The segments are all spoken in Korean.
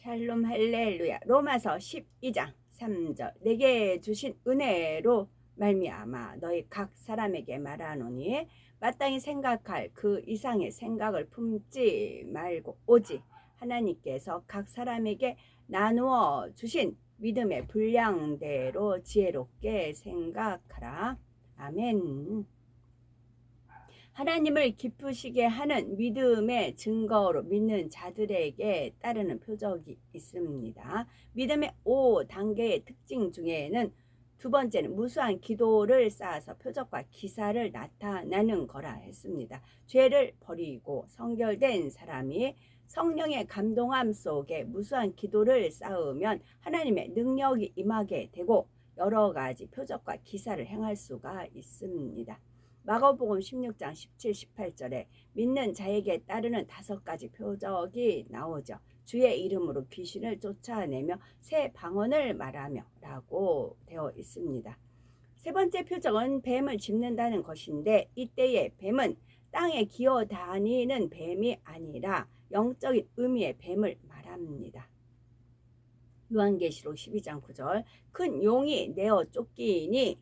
샬롬 할렐루야. 로마서 12장 3절. 내게 주신 은혜로 말미암아 너희 각 사람에게 말하노니 마땅히 생각할 그 이상의 생각을 품지 말고 오직 하나님께서 각 사람에게 나누어 주신 믿음의 분량대로 지혜롭게 생각하라. 아멘. 하나님을 기쁘시게 하는 믿음의 증거로 믿는 자들에게 따르는 표적이 있습니다. 믿음의 5단계의 특징 중에는 두 번째는 무수한 기도를 쌓아서 표적과 기사를 나타나는 거라 했습니다. 죄를 버리고 성결된 사람이 성령의 감동함 속에 무수한 기도를 쌓으면 하나님의 능력이 임하게 되고 여러 가지 표적과 기사를 행할 수가 있습니다. 마가복음 16장 17, 18절에 믿는 자에게 따르는 5가지 표적이 나오죠. 주의 이름으로 귀신을 쫓아내며 새 방언을 말하며 라고 되어 있습니다. 세 번째 표적은 뱀을 짚는다는 것인데 이때의 뱀은 땅에 기어다니는 뱀이 아니라 영적인 의미의 뱀을 말합니다. 요한계시록 12장 9절 큰 용이 내어 쫓기니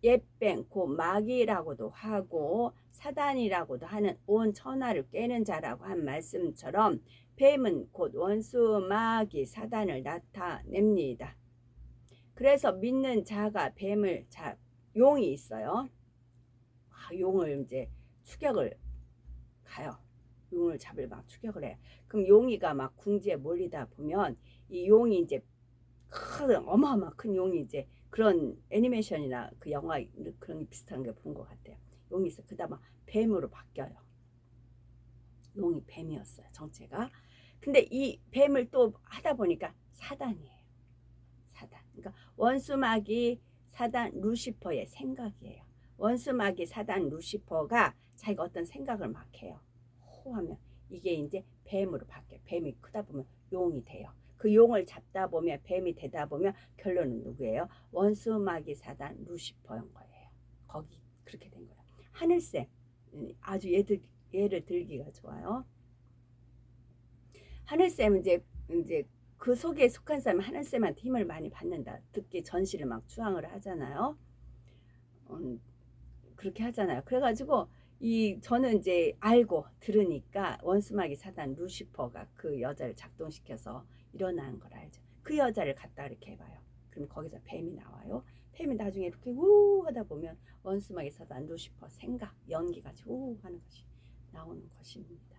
옛뱀 곧 마귀라고도 하고 사단이라고도 하는 온 천하를 꿰는 자라고 한 말씀처럼 뱀은 곧 원수 마귀 사단을 나타냅니다. 그래서 믿는 자가 뱀을 용이 있어요. 용을 이제 추격을 가요. 용을 잡을 막 추격을 해. 그럼 용이가 막 궁지에 몰리다 보면 이 용이 이제 큰 어마어마 큰 용이 이제 그런 애니메이션이나 그 영화 그런 비슷한 게 본 것 같아요. 용이 있어. 그다음 뱀으로 바뀌어요. 용이 뱀이었어요. 정체가. 근데 이 뱀을 또 하다 보니까 사단이에요. 사단. 그러니까 원수마귀 사단 루시퍼의 생각이에요. 원수마귀 사단 루시퍼가 자기가 어떤 생각을 막 해요. 호하면 이게 이제 뱀으로 바뀌어요. 뱀이 크다 보면 용이 돼요. 그 용을 잡다 보면 뱀이 되다 보면 결론은 누구예요? 원수마귀 사단 루시퍼인 거예요. 거기 그렇게 된 거예요. 하늘쌤 아주 예를 들기가 좋아요. 하늘쌤은 이제 그 속에 속한 사람은 하늘쌤한테 힘을 많이 받는다. 듣기 전시를 막 주황을 하잖아요. 그렇게 하잖아요. 그래가지고 저는 이제 알고 들으니까 원수마귀 사단 루시퍼가 그 여자를 작동시켜서 일어나는 걸 알죠. 그 여자를 갖다 이렇게 해봐요. 그럼 거기서 뱀이 나와요. 뱀이 나중에 이렇게 우 하다 보면 원수마귀 사단 루시퍼 생각 연기같이 우 하는 것이 나오는 것입니다.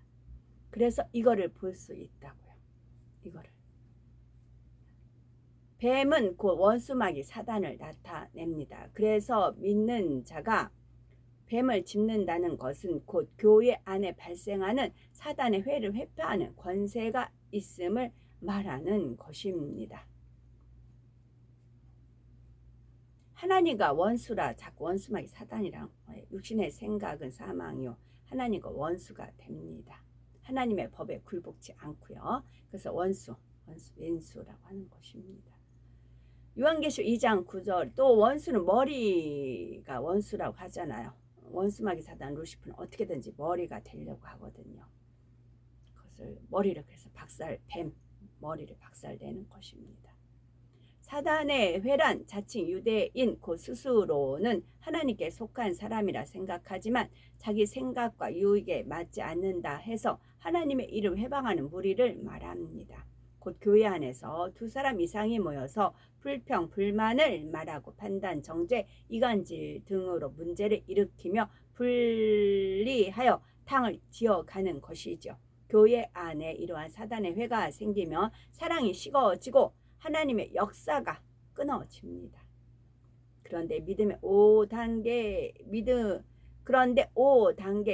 그래서 이거를 볼 수 있다고요. 이거를 뱀은 곧 원수마귀 사단을 나타냅니다. 그래서 믿는 자가 뱀을 짚는다는 것은 곧 교회 안에 발생하는 사단의 회를 회파하는 권세가 있음을 말하는 것입니다. 하나님과 원수라 자꾸 원수마귀 사단이랑 육신의 생각은 사망이요 하나님과 원수가 됩니다. 하나님의 법에 굴복지 않고요. 그래서 왼수라고 하는 것입니다. 요한계시록 2장 9절 또 원수는 머리가 원수라고 하잖아요. 원수마귀 사단 루시퍼는 어떻게든지 머리가 되려고 하거든요. 그것을 머리를 그래서 뱀 머리를 박살내는 것입니다. 사단의 회란 자칭 유대인 그 스스로는 하나님께 속한 사람이라 생각하지만 자기 생각과 유익에 맞지 않는다 해서 하나님의 일을 회방하는 무리를 말합니다. 곧 교회 안에서 두 사람 이상이 모여서 불평, 불만을 말하고 판단, 정죄, 이간질 등으로 문제를 일으키며 분리하여 탕을 지어가는 것이죠. 교회 안에 이러한 사단의 회가 생기면 사랑이 식어지고 하나님의 역사가 끊어집니다. 그런데 5단계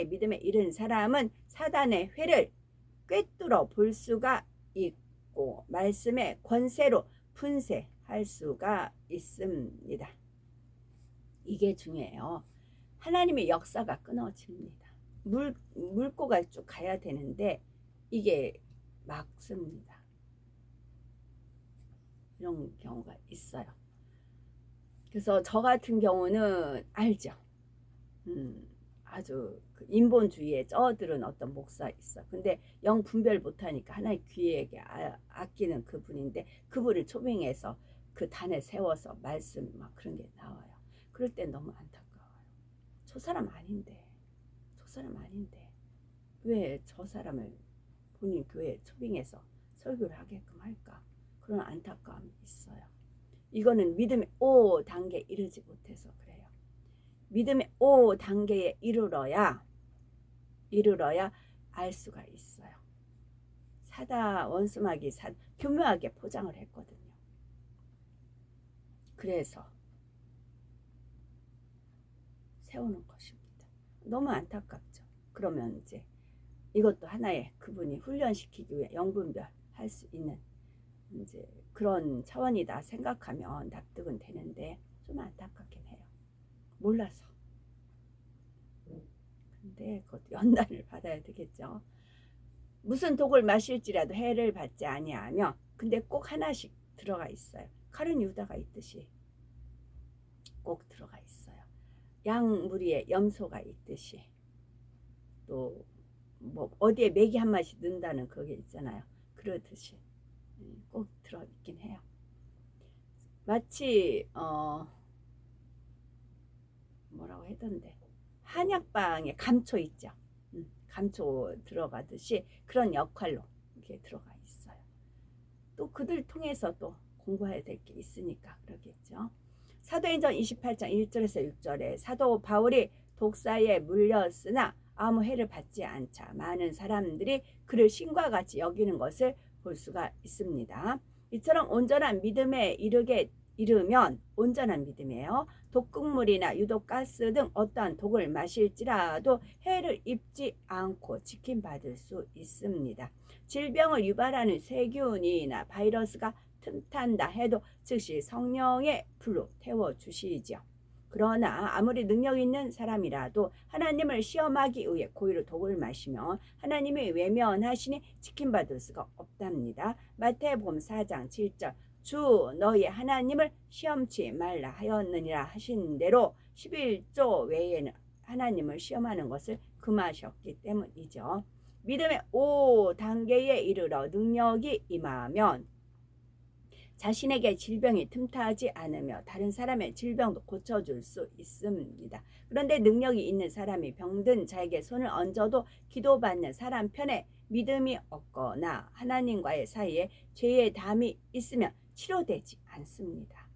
믿음에 이른 사람은 사단의 회를 꿰뚫어 볼 수가 있고 말씀의 권세로 분쇄할 수가 있습니다. 이게 중요해요. 하나님의 역사가 끊어집니다. 물고가 쭉 가야 되는데 이게 막습니다. 이런 경우가 있어요. 그래서 저 같은 경우는 알죠. 아주 그 인본주의에 쩌들은 어떤 목사 있어. 근데 영 분별 못하니까 하나의 귀에게 아끼는 그분인데 그분을 초빙해서 그 단에 세워서 말씀 막 그런 게 나와요. 그럴 땐 너무 안타까워요. 저 사람 아닌데, 저 사람 아닌데 왜 저 사람을 본인 교회에 초빙해서 설교를 하게끔 할까? 그런 안타까움이 있어요. 이거는 믿음의 5단계에 이르지 못해서 그래요. 믿음의 5단계에 이르러야 알 수가 있어요. 사다 원수마귀 교묘하게 포장을 했거든요. 그래서 세우는 것입니다. 너무 안타깝죠. 그러면 이제 이것도 하나의 그분이 훈련시키기 위해 영분별 할 수 있는 이제 그런 차원이다 생각하면 납득은 되는데 좀 안타깝긴 해요. 몰라서. 근데 그것도 연단을 받아야 되겠죠. 무슨 독을 마실지라도 해를 받지 아니하며 근데 꼭 하나씩 들어가 있어요. 칼은 유다가 있듯이 꼭 들어가 있어요. 양 무리에 염소가 있듯이 또 뭐 어디에 맥이 한 마씩 넣는다는 그게 있잖아요. 그러듯이 꼭 들어있긴 해요. 마치 뭐라고 하던데 한약방에 감초 있죠. 감초 들어가듯이 그런 역할로 이렇게 들어가 있어요. 또 그들 통해서 또 공부해야 될 게 있으니까 그러겠죠. 사도행전 28장 1절에서 6절에 사도 바울이 독사에 물렸으나 아무 해를 받지 않자 많은 사람들이 그를 신과 같이 여기는 것을 볼 수가 있습니다. 이처럼 온전한 믿음에 이르면 온전한 믿음이에요. 독극물이나 유독가스 등 어떠한 독을 마실지라도 해를 입지 않고 지킴받을 수 있습니다. 질병을 유발하는 세균이나 바이러스가 틈탄다 해도 즉시 성령의 불로 태워주시지요. 그러나 아무리 능력 있는 사람이라도 하나님을 시험하기 위해 고의로 독을 마시면 하나님이 외면하시니 지킴받을 수가 없답니다. 마태복음 4장 7절 주 너희 하나님을 시험치 말라 하였느니라 하신 대로 11조 외에는 하나님을 시험하는 것을 금하셨기 때문이죠. 믿음의 5단계에 이르러 능력이 임하면 자신에게 질병이 틈타지 않으며 다른 사람의 질병도 고쳐줄 수 있습니다. 그런데 능력이 있는 사람이 병든 자에게 손을 얹어도 기도받는 사람 편에 믿음이 없거나 하나님과의 사이에 죄의 담이 있으면 치료되지 않습니다.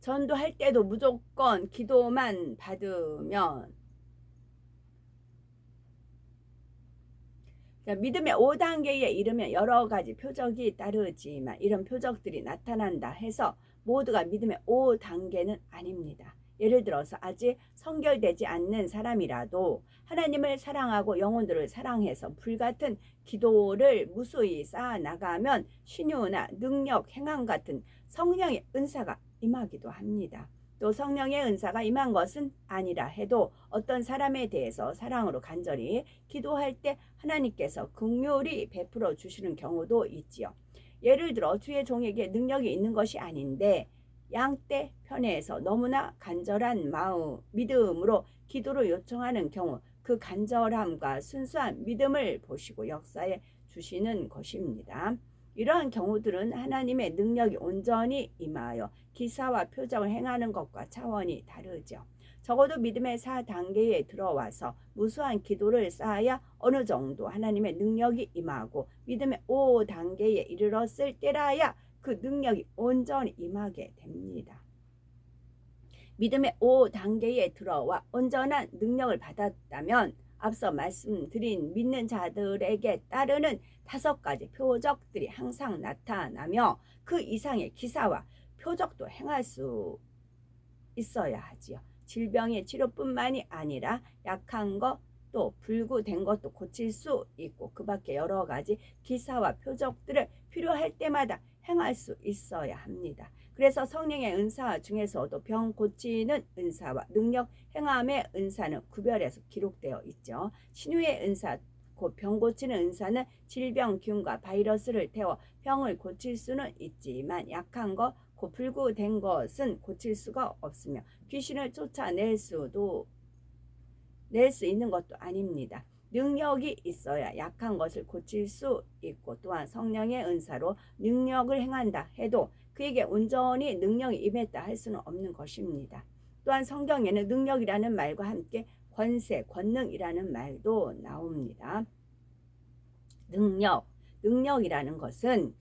전도할 때도 무조건 기도만 받으면 믿음의 5단계에 이르면 여러 가지 표적이 따르지만 이런 표적들이 나타난다 해서 모두가 믿음의 5단계는 아닙니다. 예를 들어서 아직 성결되지 않는 사람이라도 하나님을 사랑하고 영혼들을 사랑해서 불같은 기도를 무수히 쌓아나가면 신유나 능력, 행함 같은 성령의 은사가 임하기도 합니다. 또 성령의 은사가 임한 것은 아니라 해도 어떤 사람에 대해서 사랑으로 간절히 기도할 때 하나님께서 긍휼히 베풀어 주시는 경우도 있지요. 예를 들어 주의 종에게 능력이 있는 것이 아닌데 양떼 편에서 너무나 간절한 믿음으로 기도를 요청하는 경우 그 간절함과 순수한 믿음을 보시고 역사해 주시는 것입니다. 이러한 경우들은 하나님의 능력이 온전히 임하여 기사와 표적을 행하는 것과 차원이 다르죠. 적어도 믿음의 4단계에 들어와서 무수한 기도를 쌓아야 어느 정도 하나님의 능력이 임하고 믿음의 5단계에 이르렀을 때라야 그 능력이 온전히 임하게 됩니다. 믿음의 5단계에 들어와 온전한 능력을 받았다면 앞서 말씀드린 믿는 자들에게 따르는 5가지 표적들이 항상 나타나며 그 이상의 기사와 표적도 행할 수 있어야 하지요. 질병의 치료뿐만이 아니라 약한 것 또 불구된 것도 고칠 수 있고 그 밖에 여러 가지 기사와 표적들을 필요할 때마다 행할 수 있어야 합니다. 그래서 성령의 은사 중에서도 병 고치는 은사와 능력 행함의 은사는 구별해서 기록되어 있죠. 신유의 은사 곧 병 고치는 은사는 질병, 균과 바이러스를 태워 병을 고칠 수는 있지만 약한 것 않고 불구된 것은 고칠 수가 없으며 귀신을 쫓아낼 낼 수 있는 것도 아닙니다. 능력이 있어야 약한 것을 고칠 수 있고 또한 성령의 은사로 능력을 행한다 해도 그에게 온전히 능력이 임했다 할 수는 없는 것입니다. 또한 성경에는 능력이라는 말과 함께 권세, 권능이라는 말도 나옵니다. 능력이라는 것은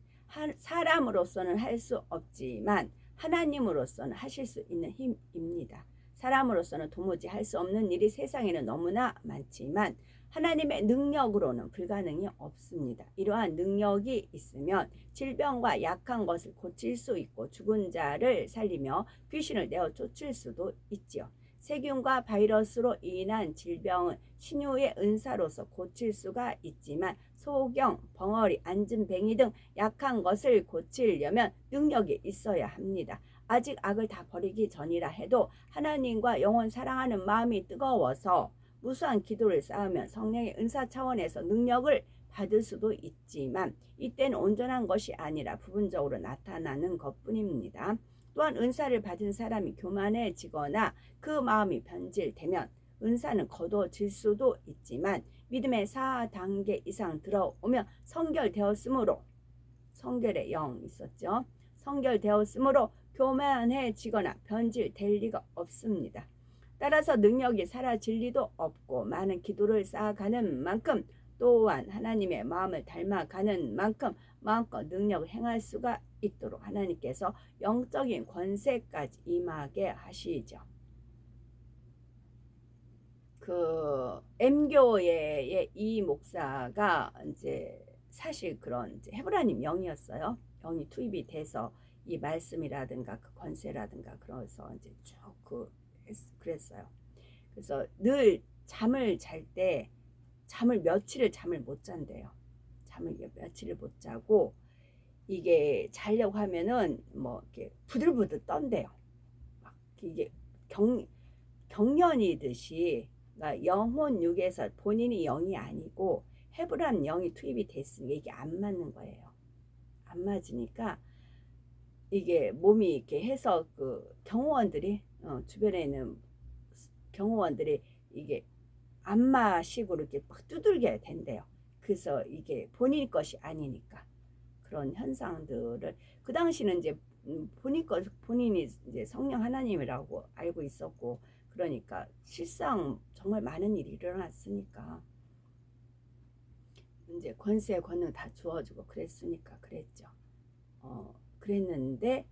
사람으로서는 할 수 없지만 하나님으로서는 하실 수 있는 힘입니다. 사람으로서는 도무지 할 수 없는 일이 세상에는 너무나 많지만 하나님의 능력으로는 불가능이 없습니다. 이러한 능력이 있으면 질병과 약한 것을 고칠 수 있고 죽은 자를 살리며 귀신을 내어 쫓을 수도 있지요. 세균과 바이러스로 인한 질병은 신유의 은사로서 고칠 수가 있지만 소경, 벙어리, 앉은뱅이 등 약한 것을 고치려면 능력이 있어야 합니다. 아직 악을 다 버리기 전이라 해도 하나님과 영원 사랑하는 마음이 뜨거워서 무수한 기도를 쌓으면 성령의 은사 차원에서 능력을 받을 수도 있지만 이때는 온전한 것이 아니라 부분적으로 나타나는 것뿐입니다. 또한 은사를 받은 사람이 교만해지거나 그 마음이 변질되면 은사는 거둬질 수도 있지만 믿음의 4단계 이상 들어오면 성결되었으므로 성결의 영 있었죠. 성결되었으므로 교만해지거나 변질될 리가 없습니다. 따라서 능력이 사라질 리도 없고 많은 기도를 쌓아가는 만큼 또한 하나님의 마음을 닮아가는 만큼 마음껏 능력을 행할 수가 있도록 하나님께서 영적인 권세까지 임하게 하시죠. 그 M교회의 이 목사가 이제 사실 그런 이제 헤브라님 영이었어요. 영이 투입이 돼서 이 말씀이라든가 그 권세라든가 그래서 이제 쭉 그랬어요. 그래서 늘 잠을 잘 때 며칠을 잠을 못 잔대요. 잠을 며칠을 못 자고 이게 자려고 하면은 뭐 이렇게 부들부들 떤대요. 막 이게 경련이듯이 그러니까 영혼 육에서 본인이 영이 아니고 헤브람 영이 투입이 됐으니까 이게 안 맞는 거예요. 안 맞으니까 이게 몸이 이렇게 해서 그 경호원들이 주변에 있는 경호원들이 이게 안마식으로 이렇게 막 두들겨야 된대요. 그래서 이게 본인 것이 아니니까 그런 현상들을 그 당시는 이제 본인이 이제 성령 하나님이라고 알고 있었고 그러니까 실상 정말 많은 일이 일어났으니까 이제 권세 권능 다 주어지고 그랬으니까 그랬죠. 그랬는데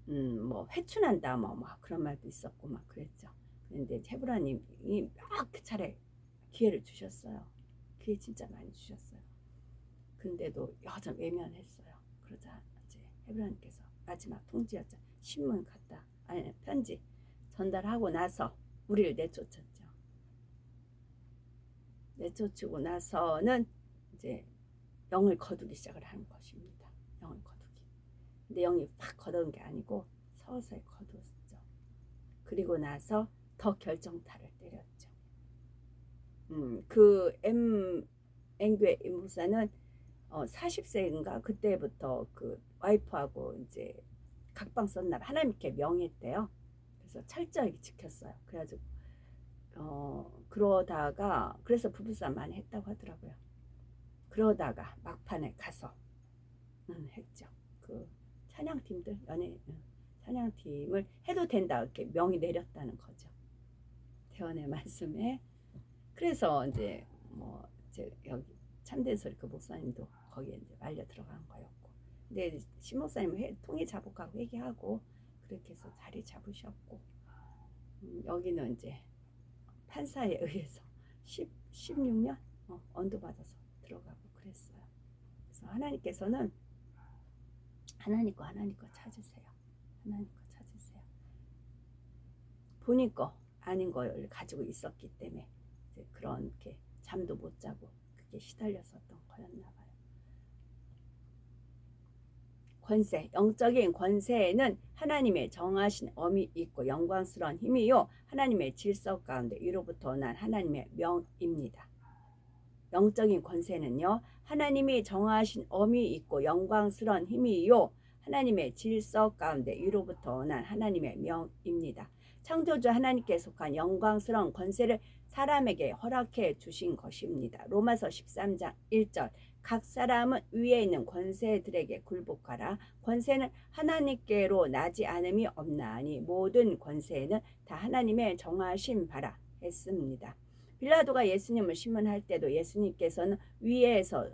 뭐 회춘한다 뭐 그런 말도 있었고 막 그랬죠. 그런데 헤브라님이 몇 차례 기회를 주셨어요. 기회 진짜 많이 주셨어요. 근데도 여전 외면했어요. 그러자 이제 헤브라님께서 마지막 통지였죠. 신문 갖다 편지 전달하고 나서 우리를 내쫓았죠. 내쫓고 나서는 이제 영을 거두기 시작을 하는 것입니다. 영을 거두기. 근데 영이 팍 거둔 게 아니고 서서히 거두었죠. 그리고 나서 더 결정타를 때렸죠. 그 M교회 임무사는 40세인가 그때부터 그 와이프하고 이제 각방 썼나 하나님께 명했대요. 그래서 철저히 지켰어요. 그래가지고 그러다가 그래서 부부싸움 많이 했다고 하더라고요. 그러다가 막판에 가서 했죠. 그 찬양팀들 찬양팀을 해도 된다 이렇게 명이 내렸다는 거죠. 대원의 말씀에. 그래서 이제 뭐 여기 참된 소리 그 목사님도 거기에 이제 말려 들어간 거였고, 근데 신 목사님은 통일 자복하고 회개하고 그렇게 해서 자리 잡으셨고, 여기는 이제 판사에 의해서 16년 언도받아서 들어가고 그랬어요. 그래서 하나님께서는 하나님 거 찾으세요. 하나님 거 찾으세요. 본인 거 아닌 걸 가지고 있었기 때문에 이제 그렇게 잠도 못 자고 그게 시달렸었던 거였나 봐요. 권세, 영적인 권세에는 하나님의 정하신 엄이 있고 영광스러운 힘이요 하나님의 질서 가운데 위로부터 난 하나님의 명입니다. 영적인 권세는요 하나님이 정하신 엄이 있고 영광스러운 힘이요 하나님의 질서 가운데 위로부터 난 하나님의 명입니다. 창조주 하나님께 속한 영광스러운 권세를 사람에게 허락해 주신 것입니다. 로마서 13장 1절 각 사람은 위에 있는 권세들에게 굴복하라. 권세는 하나님께로 나지 않음이 없나니 모든 권세는 다 하나님의 정하신 바라 했습니다. 빌라도가 예수님을 심문할 때도 예수님께서는 위에서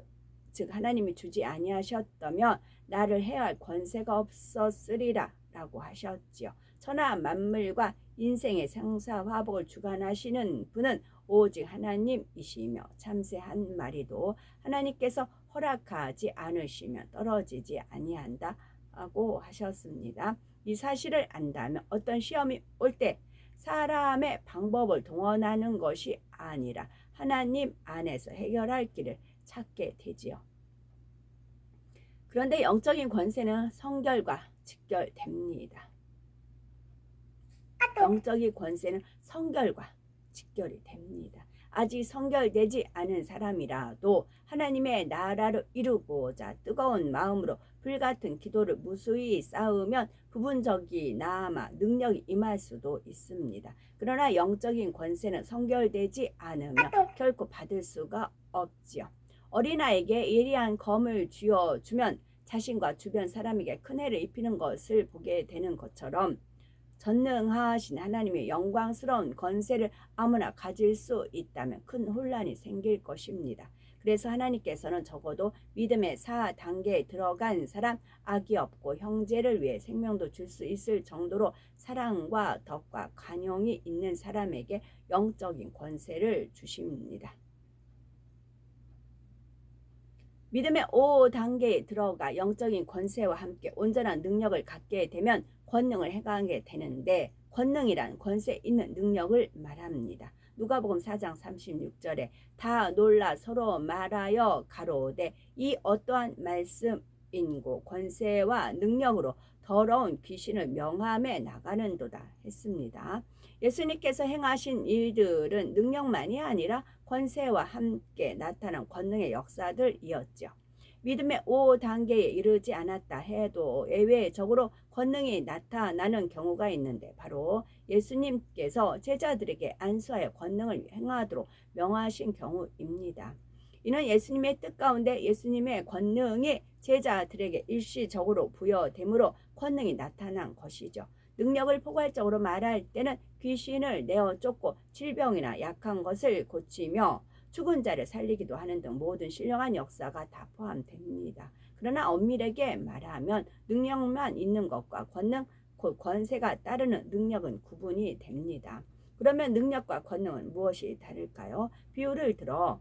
즉 하나님이 주지 아니하셨다면 나를 해할 권세가 없었으리라 라고 하셨지요. 천하 만물과 인생의 생사화복을 주관하시는 분은 오직 하나님이시며 참새한 마리도 하나님께서 허락하지 않으시면 떨어지지 아니한다고 하셨습니다. 이 사실을 안다면 어떤 시험이 올 때 사람의 방법을 동원하는 것이 아니라 하나님 안에서 해결할 길을 찾게 되지요. 그런데 영적인 권세는 성결과 직결됩니다. 영적인 권세는 성결과 직결이 됩니다. 아직 성결되지 않은 사람이라도 하나님의 나라를 이루고자 뜨거운 마음으로 불같은 기도를 무수히 쌓으면 부분적이나마 능력이 임할 수도 있습니다. 그러나 영적인 권세는 성결되지 않으면 결코 받을 수가 없지요. 어린아이에게 예리한 검을 쥐어주면 자신과 주변 사람에게 큰 해를 입히는 것을 보게 되는 것처럼 전능하신 하나님의 영광스러운 권세를 아무나 가질 수 있다면 큰 혼란이 생길 것입니다. 그래서 하나님께서는 적어도 믿음의 4단계에 들어간 사람, 악이 없고 형제를 위해 생명도 줄 수 있을 정도로 사랑과 덕과 관용이 있는 사람에게 영적인 권세를 주십니다. 믿음의 5단계에 들어가 영적인 권세와 함께 온전한 능력을 갖게 되면 권능을 행하게 되는데, 권능이란 권세 있는 능력을 말합니다. 누가복음 4장 36절에 다 놀라 서로 말하여 가로되 이 어떠한 말씀인고 권세와 능력으로 더러운 귀신을 명함에 나가는도다 했습니다. 예수님께서 행하신 일들은 능력만이 아니라 권세와 함께 나타난 권능의 역사들이었죠. 믿음의 5단계에 이르지 않았다 해도 예외적으로 권능이 나타나는 경우가 있는데 바로 예수님께서 제자들에게 안수하여 권능을 행하도록 명하신 경우입니다. 이는 예수님의 뜻 가운데 예수님의 권능이 제자들에게 일시적으로 부여됨으로 권능이 나타난 것이죠. 능력을 포괄적으로 말할 때는 귀신을 내어 쫓고 질병이나 약한 것을 고치며 죽은 자를 살리기도 하는 등 모든 신령한 역사가 다 포함됩니다. 그러나 엄밀하게 말하면 능력만 있는 것과 권능, 곧 권세가 따르는 능력은 구분이 됩니다. 그러면 능력과 권능은 무엇이 다를까요? 비유를 들어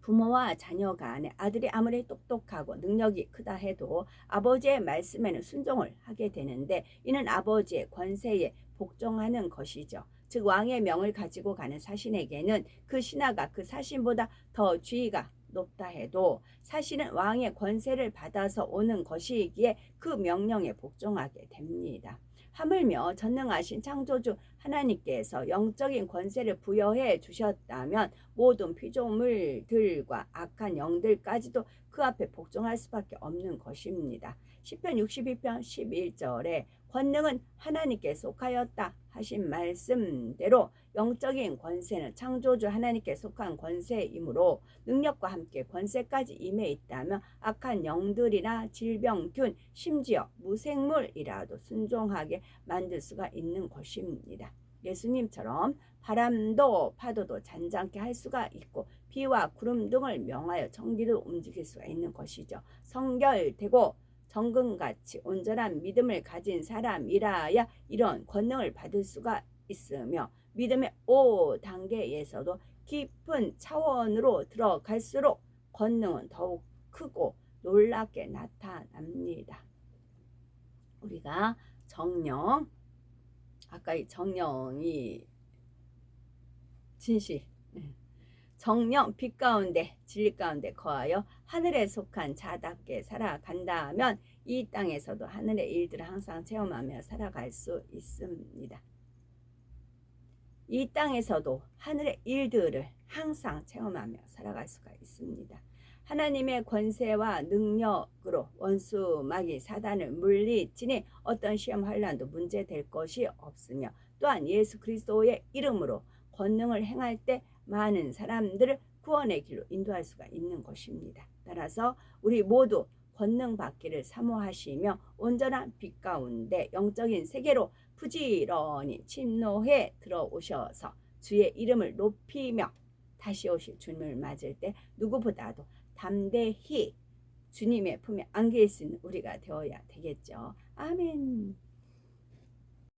부모와 자녀 간에 아들이 아무리 똑똑하고 능력이 크다 해도 아버지의 말씀에는 순종을 하게 되는데 이는 아버지의 권세에 복종하는 것이죠. 즉 왕의 명을 가지고 가는 사신에게는 그 신하가 그 사신보다 더 지위가 높다 해도 사신은 왕의 권세를 받아서 오는 것이기에 그 명령에 복종하게 됩니다. 하물며 전능하신 창조주 하나님께서 영적인 권세를 부여해 주셨다면 모든 피조물들과 악한 영들까지도 그 앞에 복종할 수밖에 없는 것입니다. 시편 62편 11절에 권능은 하나님께 속하였다 하신 말씀대로 영적인 권세는 창조주 하나님께 속한 권세이므로 능력과 함께 권세까지 임해 있다면 악한 영들이나 질병균 심지어 무생물이라도 순종하게 만들 수가 있는 것입니다. 예수님처럼 바람도 파도도 잔잔케 할 수가 있고 비와 구름 등을 명하여 천기도 움직일 수가 있는 것이죠. 성결되고 정금같이 온전한 믿음을 가진 사람이라야 이런 권능을 받을 수가 있으며 믿음의 5단계에서도 깊은 차원으로 들어갈수록 권능은 더욱 크고 놀랍게 나타납니다. 우리가 정령, 아까 이 정령이 진실, 정령 빛 가운데 진리 가운데 거하여 하늘에 속한 자답게 살아간다면 이 땅에서도 하늘의 일들을 항상 체험하며 살아갈 수 있습니다. 이 땅에서도 하늘의 일들을 항상 체험하며 살아갈 수가 있습니다. 하나님의 권세와 능력으로 원수 마귀 사단을 물리치니 어떤 시험 환난도 문제될 것이 없으며 또한 예수 그리스도의 이름으로 권능을 행할 때 많은 사람들을 구원의 길로 인도할 수가 있는 것입니다. 따라서 우리 모두 권능 받기를 사모하시며 온전한 빛 가운데 영적인 세계로 부지런히 침노해 들어오셔서 주의 이름을 높이며 다시 오실 주님을 맞을 때 누구보다도 담대히 주님의 품에 안길 수 있는 우리가 되어야 되겠죠. 아멘.